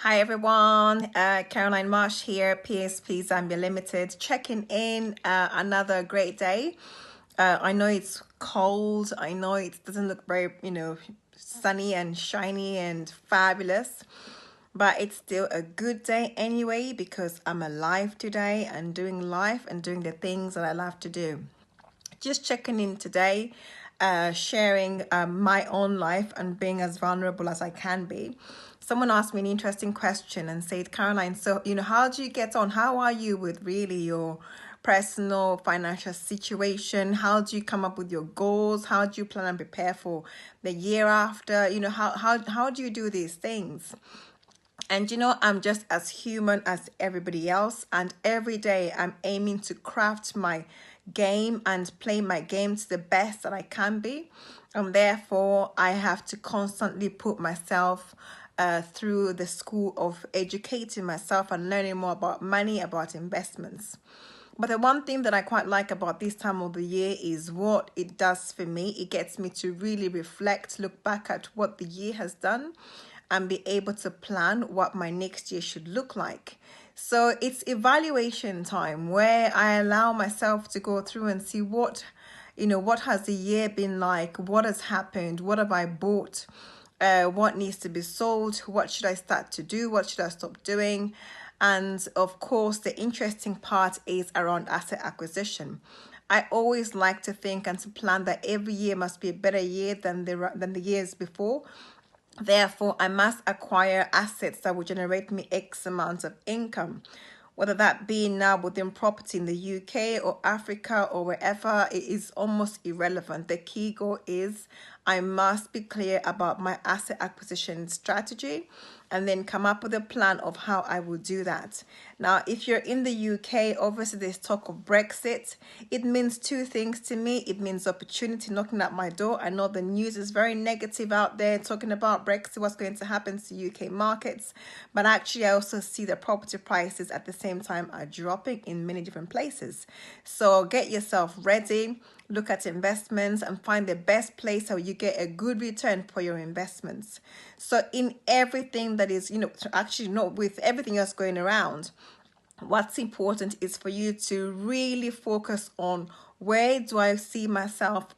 Hi everyone, Caroline Marsh here, PSP Zambia Limited, checking in another great day. I know it's cold, I know it doesn't look very, sunny and shiny and fabulous, but it's still a good day anyway because I'm alive today and doing life and doing the things that I love to do. Just checking in today, sharing my own life and being as vulnerable as I can be. Someone asked me an interesting question and said, Caroline, so, how do you get on? How are you with really your personal financial situation? How do you come up with your goals? How do you plan and prepare for the year after? How do you do these things? And I'm just as human as everybody else. And every day I'm aiming to craft my game and play my game to the best that I can be. And therefore, I have to constantly put myself through the school of educating myself and learning more about money, about investments. But the one thing that I quite like about this time of the year is what it does for me. It gets me to really reflect, look back at what the year has done and be able to plan what my next year should look like. So it's evaluation time where I allow myself to go through and see what has the year been like, what has happened, what have I bought, what needs to be sold, what should I start to do, what should I stop doing. And of course, the interesting part is around asset acquisition. I always like to think and to plan that every year must be a better year than the years before. Therefore, I must acquire assets that will generate me X amount of income, whether that be now within property in the UK or Africa or wherever. It is almost irrelevant. The key goal is I must be clear about my asset acquisition strategy and then come up with a plan of how I will do that. Now, if you're in the UK, obviously there's talk of Brexit. It means two things to me. It means opportunity knocking at my door. I know the news is very negative out there talking about Brexit, what's going to happen to UK markets. But actually, I also see the property prices at the same time are dropping in many different places. So get yourself ready. Look at investments and find the best place where you get a good return for your investments. So in everything that is, actually not with everything else going around, what's important is for you to really focus on where do I see myself,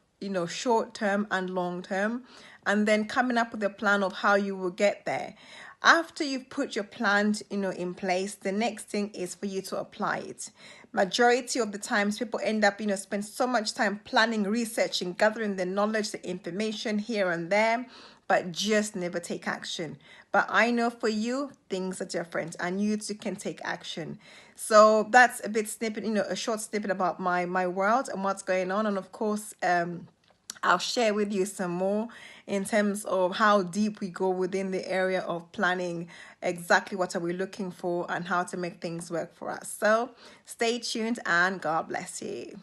short term and long term, and then coming up with a plan of how you will get there. After you've put your plan, in place, the next thing is for you to apply it. Majority of the times people end up, spend so much time planning, researching, gathering the knowledge, the information here and there, but just never take action. But I know for you, things are different and you too can take action. So that's a bit snippet, a short snippet about my world and what's going on. And of course, I'll share with you some more in terms of how deep we go within the area of planning exactly what are we looking for and how to make things work for us. So stay tuned and God bless you.